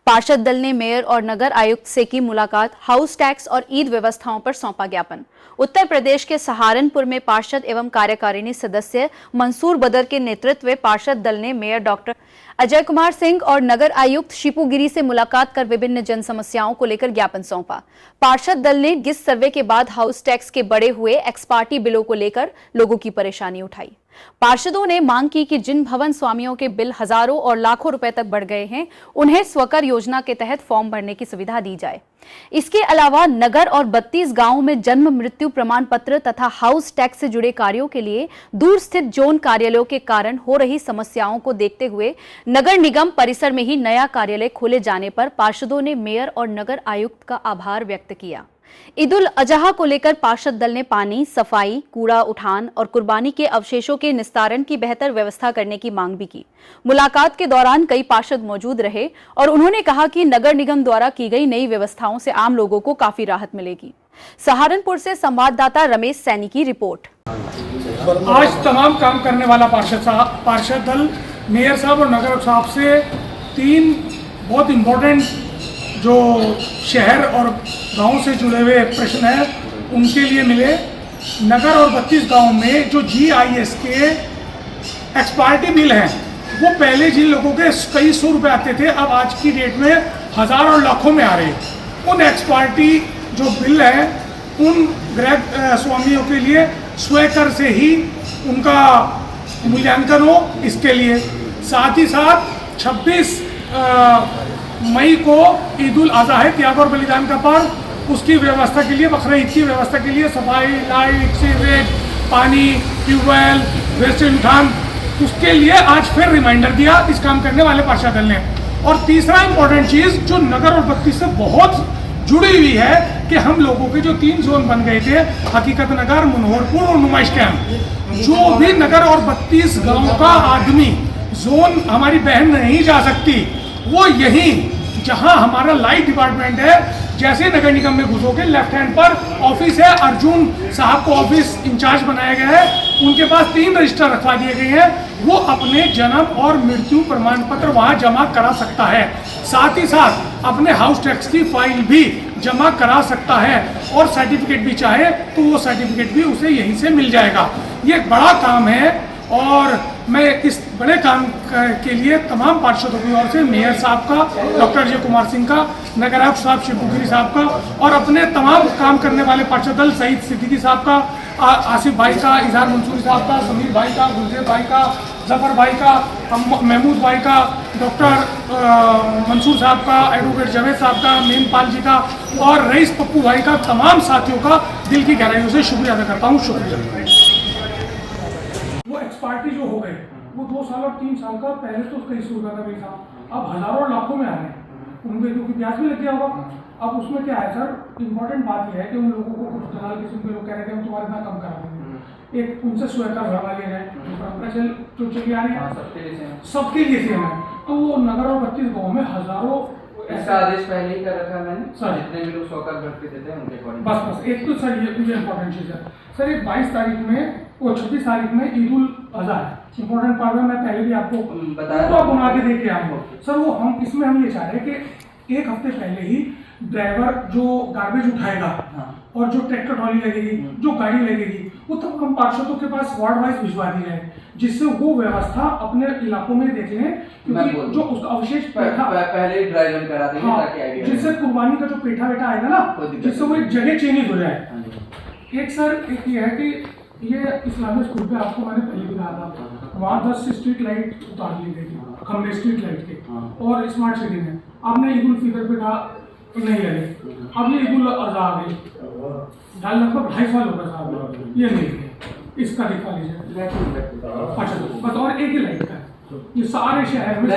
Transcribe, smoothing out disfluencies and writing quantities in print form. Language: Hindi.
पार्षद दल ने मेयर और नगर आयुक्त से की मुलाकात। हाउस टैक्स और ईद व्यवस्थाओं पर सौंपा ज्ञापन। उत्तर प्रदेश के सहारनपुर में पार्षद एवं कार्यकारिणी सदस्य मंसूर बदर के नेतृत्व में पार्षद दल ने मेयर डॉक्टर अजय कुमार सिंह और नगर आयुक्त शिपू गिरी से मुलाकात कर विभिन्न जन समस्याओं को लेकर ज्ञापन सौंपा। पार्षद दल ने गिस सर्वे के बाद हाउस टैक्स के बढ़े हुए एक्स पार्टी बिलों को लेकर लोगों की परेशानी उठाई। पार्षदों ने मांग की कि जिन भवन स्वामियों के बिल हजारों और लाखों रुपए तक बढ़ गए हैं, उन्हें स्वकर योजना के तहत फॉर्म भरने की सुविधा दी जाए। इसके अलावा नगर और 32 गांवों में जन्म मृत्यु प्रमाण पत्र तथा हाउस टैक्स से जुड़े कार्यों के लिए दूर स्थित जोन कार्यालयों के कारण हो रही समस्याओं को देखते हुए नगर निगम परिसर में ही नया कार्यालय खोले जाने पर पार्षदों ने मेयर और नगर आयुक्त का आभार व्यक्त किया। ईद उल अजहा को लेकर पार्षद दल ने पानी, सफाई, कूड़ा उठान और कुर्बानी के अवशेषों के निस्तारण की बेहतर व्यवस्था करने की मांग भी की। मुलाकात के दौरान कई पार्षद मौजूद रहे और उन्होंने कहा कि नगर निगम द्वारा की गई नई व्यवस्थाओं से आम लोगों को काफी राहत मिलेगी। सहारनपुर से संवाददाता रमेश सैनी की रिपोर्ट। आज तमाम काम करने वाला पार्षद दल मेयर साहब और नगर साहब से 3 बहुत इम्पोर्टेंट जो शहर और गांव से जुड़े हुए प्रश्न हैं उनके लिए मिले। नगर और 32 गांव में जो GIS के एक्सपायरी बिल हैं वो पहले जिन लोगों के कई सौ रुपए आते थे, अब आज की डेट में हज़ार और लाखों में आ रहे हैं। उन एक्सपायरी जो बिल हैं उन गृह स्वामियों के लिए स्वकर से ही उनका मूल्यांकन हो। इसके लिए साथ ही साथ 26 मई को ईद उल अजहा है, त्याग और बलिदान का पर्व। उसकी व्यवस्था के लिए, बकरा ईद की व्यवस्था के लिए सफाई, लाइट, सीवरेज, पानी, ट्यूबवेल, वेस्टेज उठान, उसके लिए आज फिर रिमाइंडर दिया इस काम करने वाले पार्षद दल ने। और तीसरा इंपॉर्टेंट चीज़ जो नगर और 32 से बहुत जुड़ी हुई है कि हम लोगों के जो 3 जोन बन गए थे, हकीकत नगर, मनोहरपुर और नुमाइश कैंप, जो भी नगर और 32 गाँव का आदमी जोन हमारी बहन नहीं जा सकती, वो यहीं जहां हमारा लाइट डिपार्टमेंट है, जैसे नगर निगम में घुसोगे लेफ्ट हैंड पर ऑफिस है, अर्जुन साहब को ऑफिस इंचार्ज बनाया गया है। उनके पास 3 रजिस्टर रखवा दिए गए हैं, वो अपने जन्म और मृत्यु प्रमाण पत्र वहां जमा करा सकता है। साथ ही साथ अपने हाउस टैक्स की फाइल भी जमा करा सकता है और सर्टिफिकेट भी चाहे तो वो सर्टिफिकेट भी उसे यहीं से मिल जाएगा। ये एक बड़ा काम है और मैं इस बड़े काम के लिए तमाम पार्षदों की ओर से मेयर साहब का, डॉक्टर अजय कुमार सिंह का, नगर आयुक्त साहब शिपू गिरी साहब का और अपने तमाम काम करने वाले पार्षद दल सईद सिद्दीकी साहब का, आसिफ भाई का, इजहार मंसूरी साहब का, समीर भाई का, गुलजेर भाई का, जफर भाई का, महमूद भाई का, डॉक्टर मंसूर साहब का, एडवोकेट जावेद साहब का, मेमपाल जी का और रईस पप्पू भाई का, तमाम साथियों का दिल की गहराइयों से शुक्रिया अदा करता हूँ। शुक्रिया। वो एक्सपायरी जो हो गए वो 2 साल और 3 साल का, पहले तो कई सौ रुपये का बिल था, अब हजारों और लाखों में आ रहे हैं। उनमें क्योंकि ब्याज भी लग गया होगा। अब उसमें क्या है सर, इम्पोर्टेंट बात यह है कि उन लोगों को कुछ दलाल किस्म के लोग कह रहे हैं कि हम तुम्हारे इतना कम करा देंगे। एक उनसे स्वयं भरवा लिया जाए जो चली आ रही है, सबके लिए सेम है। तो वो नगर और 32 गाँव में हजारों, इसका आदेश पहले ही कर रखा है मैंने सर, जितने भी लोग स्वकर भरते देते हैं उनके अकॉर्डिंग। बस एक तो सर ये इम्पोर्टेंट चीज़ है सर। एक 22 तारीख में, वो 26 तारीख में ईद उल अजहा है, इम्पोर्टेंट पर्व है। मैं पहले भी आपको बताया तो आप बना के देखे आए सर। वो हम इसमें हम ये चाह रहे हैं कि 1 हफ्ते पहले ही ड्राइवर जो गार्बेज उठाएगा और जो ट्रैक्टर ट्रॉली लगेगी, जो गाड़ी लगेगी, वो तब हम पार्षदों के पास वार्ड वाइज भिजवा दी जाए, जिससे वो व्यवस्था अपने इलाकों में देख लें। क्योंकि जो उसका अवशेष पहले ड्राई रन करा देंगे ताकि आइडिया, जिससे कुर्बानी का जो पेठा वेठा आएगा ना, जिससे वो एक जगह चेंज हो जाए। एक सर एक ये है कि ये इस्लामिक स्कूल पे आपको मैंने पहले भी कहा था, वहाँ 10 स्ट्रीट लाइट उतार ली गई, खंबे स्ट्रीट लाइट के, और स्मार्ट सिटी में आपने ईद उल फितर पे कहा नहीं लगे, अब ये ईद उल अजहा आ गई, लगभग 2.5 साल होगा साहब, ये नहीं है। इसका दिखा लीजिए। अच्छा बस, और एक ही लाइट का, ये सारे शहर में